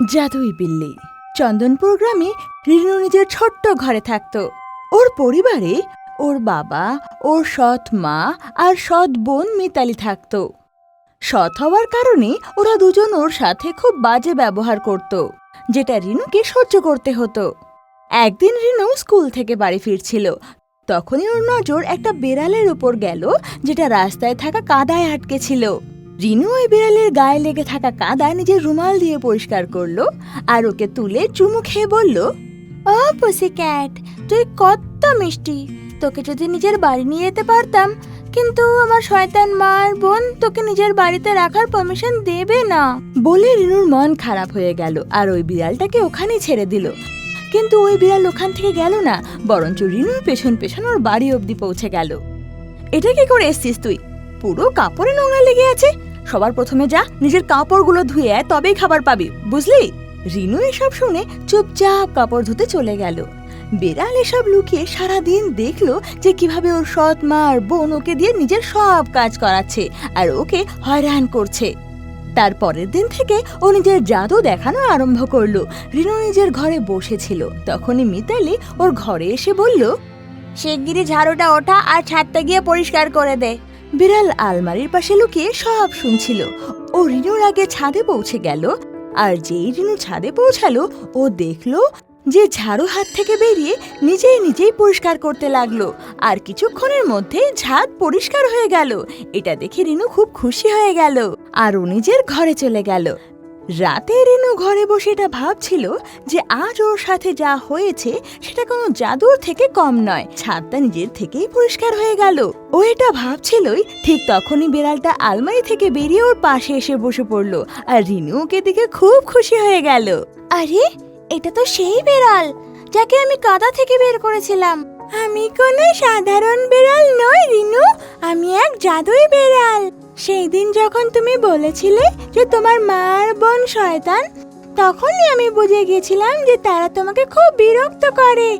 জাদুই বিল্লি। চন্দনপুর গ্রামে রিনু নিজের ছোট্ট ঘরে থাকত। ওর পরিবারে ওর বাবা, ওর সৎ মা আর সৎ বোন মিতালি থাকত। সৎ হওয়ার কারণে ওরা দুজন ওর সাথে খুব বাজে ব্যবহার করত, যেটা রিনুকে সহ্য করতে হতো। একদিন রিনু স্কুল থেকে বাড়ি ফিরছিল, তখনই ওর নজর একটা বেড়ালের উপর গেল, যেটা রাস্তায় থাকা কাদায় আটকে ছিল। রিনু ওই বিড়ালের গায়ে লেগে থাকা কাদা নিজের রুমাল দিয়ে পরিষ্কার করলো আর ওকে তুলে চুমু খেয়ে বলল, ও পুসি ক্যাট, তুই কত মিষ্টি। তোকে যদি নিজের বাড়ি নিয়ে যেতে পারতাম, কিন্তু আমার শয়তান মা আর বোন তোকে নিজের বাড়িতে রাখার পারমিশন দেবে না। বলে রিনুর মন খারাপ হয়ে গেল আর ওই বিড়ালটাকে ওখানেই ছেড়ে দিল। কিন্তু ওই বিড়াল ওখান থেকে গেল না, বরঞ্চ রিনুর পেছন পেছন ওর বাড়ি অবধি পৌঁছে গেল। এটা কি করে এসছিস তুই? পুরো কাপড়ে নোংরা লেগে আছে। সবার প্রথমে যা, নিজের কাপড়গুলো ধুয়ে আয়, তবেই খাবার পাবি, বুঝলি? রিনু এসব শুনে চুপচাপ কাপড় ধুতে চলে গেল। বেড়াল এসব লুকিয়ে সারাদিন দেখলো যে কিভাবে ওর সৎ মা আর বোন ওকে দিয়ে নিজের সব কাজ করাচ্ছে আর ওকে হয়রান করছে। তারপরের দিন থেকে ও নিজের জাদু দেখানো আরম্ভ করলো। রিনু নিজের ঘরে বসেছিল, তখনই মিতালি ওর ঘরে এসে বলল, শিগগিরই ঝাড়ুটা ওঠা আর ছাদটা গিয়ে পরিষ্কার করে দে। বিড়াল আলমারির পাশে লুকিয়ে সব শুনছিল। ও রিনুর আগে ছাদে পৌঁছে গেল, আর যেই রিনু ছাদে পৌঁছালো ও দেখলো যে ঝাড়ু হাত থেকে বেরিয়ে নিজেই পরিষ্কার করতে লাগলো। আর কিছুক্ষণের মধ্যে ছাদ পরিষ্কার হয়ে গেল। এটা দেখে রিনু খুব খুশি হয়ে গেল আর ও নিজের ঘরে চলে গেল। রাতে রিনু ঘরে বসে এটা ভাবছিল যে আজ ওর সাথে যা হয়েছে সেটা কোনো জাদুর থেকে কম নয়। ছাদটা নিজের থেকেই পরিষ্কার হয়ে গেল। ও এটা ভাবছিলই, ঠিক তখনই বিড়ালটা আলমারি থেকে বেরিয়ে ওর পাশে এসে বসে পড়লো আর রিনু ওকে দেখে খুব খুশি হয়ে গেল। আরে, এটা তো সেই বিড়াল যাকে আমি কাদা থেকে বের করেছিলাম। আমি কোনো সাধারণ বিড়াল নই রিনু, আমি এক জাদুই বিড়াল। সেই দিন যখন তুমি বলেছিলে যে তোমার মা আর বোন শয়তান, তখনই আমি বুঝে গেছিলাম যে তারা তোমাকে খুব বিরক্ত করে।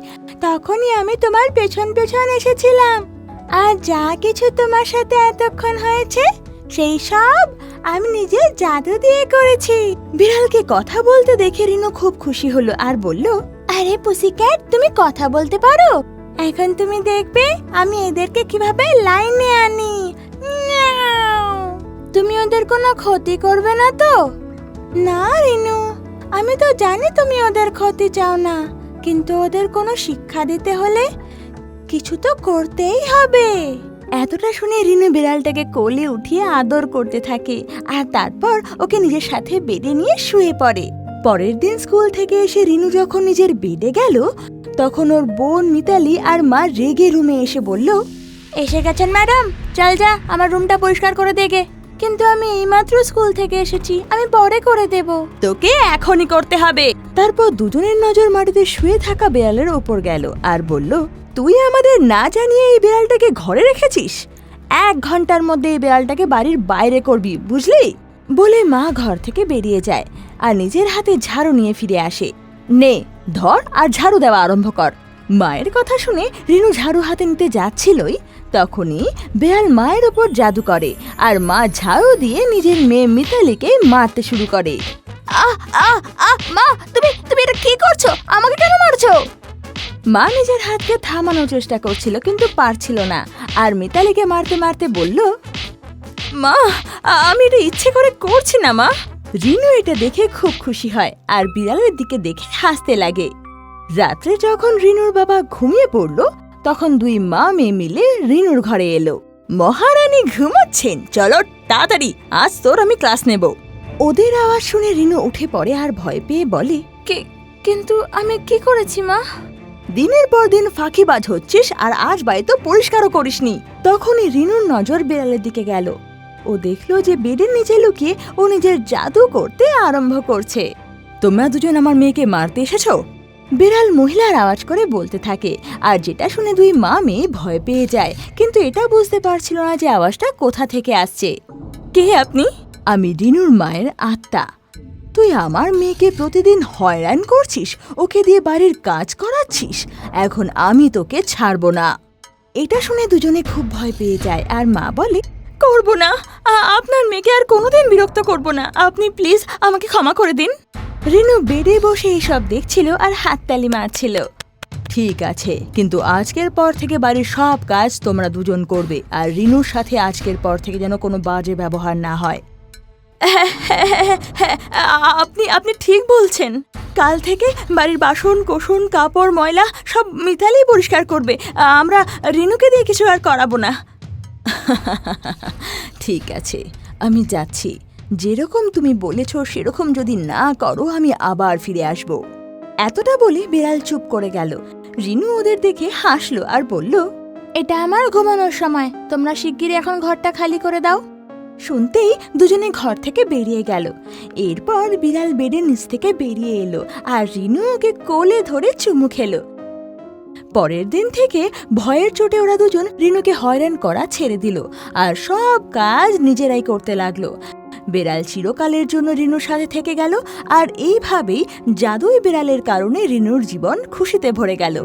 তখনই আমি তোমার পেছন পেছন এসেছিলাম। আর যা কিছু তোমার সাথে এতক্ষণ হয়েছে সেই সব আমি নিজের জাদু দিয়ে করেছি। বিড়ালকে কথা বলতে দেখে রিনু খুব খুশি হলো আর বলল, আরে পুসিক্যাট, তুমি কথা বলতে পারো? এখন তুমি দেখবে আমি এদেরকে কিভাবে লাইনে আনি। তুমি ওদের কোনো ক্ষতি করবে না তো? না রিনু, আমি তো জানি তুমি ওদের ক্ষতি চাও না, কিন্তু ওদের কোনো শিক্ষা দিতে হলে কিছু তো করতেই হবে। এতটা শুনে রিনু বিড়ালটাকে কোলে উঠিয়ে আদর করতে থাকে আর তারপর ওকে নিজের সাথে বেডে নিয়ে শুয়ে পড়ে। পরের দিন স্কুল থেকে এসে রিনু যখন নিজের বেডে গেল, তখন ওর বোন মিতালি আর মা রেগে রুমে এসে বলল, এসে গেছেন ম্যাডাম, চল যা আমার রুমটা পরিষ্কার করে দেগে। কিন্তু আমি এইমাত্র স্কুল থেকে এসেছি, আমি পরে করে দেব। তোকে এখনই করতে হবে। তারপর দুজনের নজর মাটিতে শুয়ে থাকা বিড়ালের ওপর গেল আর বলল, তুই আমাদের না জানিয়ে এই বিড়ালটাকে ঘরে রেখেছিস? 1 ঘন্টার মধ্যে এই বিড়ালটাকে বাড়ির বাইরে করবি, বুঝলি? বলে মা ঘর থেকে বেরিয়ে যায় আর নিজের হাতে ঝাড়ু নিয়ে ফিরে আসে। নে, ধর আর ঝাড়ু দেওয়া আরম্ভ কর। মায়ের কথা শুনে রিনু ঝাড়ু হাতে নিতে যাচ্ছিলই, তখনই বিড়াল মায়ের ওপর জাদু করে আর মা ঝাড়ু দিয়ে নিজের মেয়ে মিতালিকে মারতে শুরু করে। আহ আহ আহ, মা, তুমি এটা কি করছো? আমাকে কেন মারছো? মা নিজের হাতকে থামানোর চেষ্টা করছিল কিন্তু পারছিল না আর মিতালিকে মারতে মারতে বলল, মা, আমি এটা ইচ্ছে করে করছি না মা। রিনু এটা দেখে খুব খুশি হয় আর বিড়ালের দিকে দেখে হাসতে লাগে। রাত্রে যখন রিনুর বাবা ঘুমিয়ে পড়ল, তখন 2 মা মেয়ে মিলে রিনুর ঘরে এলো। মহারানী ঘুমাচ্ছেন, চলো তাড়াতাড়ি, আজ তোর আমি ক্লাস নেব। ওদের আওয়াজ শুনে রিনু উঠে পড়ে আর ভয় পেয়ে বলে, কিন্তু আমি কি করেছি মা? দিনের পর দিন ফাঁকিবাজ হচ্ছিস আর আজ বাড়ি তো পরিষ্কারও করিসনি। তখনই রিনুর নজর বিড়ালের দিকে গেল। ও দেখলো যে বেডের নিচে লুকিয়ে ও নিজের জাদু করতে আরম্ভ করছে। তোমরা দুজন আমার মেয়েকে মারতে এসেছো? বিড়াল মহিলার আওয়াজ করে বলতে থাকে আর যেটা শুনে 2 মা মেয়ে ভয় পেয়ে যায়, কিন্তু এটা বুঝতে পারছিল না যে আওয়াজটা কোথা থেকে আসছে। কে আপনি? আমি রিনুর মায়ের আত্মা। তুই আমার মেয়েকে প্রতিদিন হয়রান করছিস, ওকে দিয়ে বাড়ির কাজ করাচ্ছিস। এখন আমি তোকে ছাড়বো না। এটা শুনে দুজনে খুব ভয় পেয়ে যায় আর মা বলে, করবো না, আপনার মেয়েকে আর কোনোদিন বিরক্ত করবো না। আপনি প্লিজ আমাকে ক্ষমা করে দিন। রিনু বেডে বসে এইসব দেখছিল আর হাততালি মারছিল। ঠিক আছে, কিন্তু আজকের পর থেকে বাড়ির সব কাজ তোমরা দুজন করবে, আর রিনুর সাথে আজকের পর থেকে যেন কোনো বাজে ব্যবহার না হয়। আপনি আপনি ঠিক বলছেন। কাল থেকে বাড়ির বাসন কোসন কাপড় ময়লা সব মিতালি পরিষ্কার করবে। আমরা রিনুকে দিয়ে কিছু আর করাবো না। ঠিক আছে, আমি যাচ্ছি। যেরকম তুমি বলেছ সেরকম যদি না করো আমি আবার ফিরে আসব। এতটা বলে বিড়াল চুপ করে গেল। রিনু ওদের দেখে হাসলো আর বলল, এটা আমার ঘুমানোর সময়, তোমরা শিগগিরই এখন ঘরটা খালি করে দাও। শুনতেই দুজনে ঘর থেকে বেরিয়ে গেল। এরপর বিড়াল বেডের নিচ থেকে বেরিয়ে এলো আর রিনু ওকে কোলে ধরে চুমু খেলো। পরের দিন থেকে ভয়ের চোটে ওরা দুজন রিনুকে হয়রান করা ছেড়ে দিল আর সব কাজ নিজেরাই করতে লাগলো। বেড়াল চিরকালের জন্য রিনুর সাথে থেকে গেল আর এইভাবেই জাদুই বেড়ালের কারণে রিনুর জীবন খুশিতে ভরে গেল।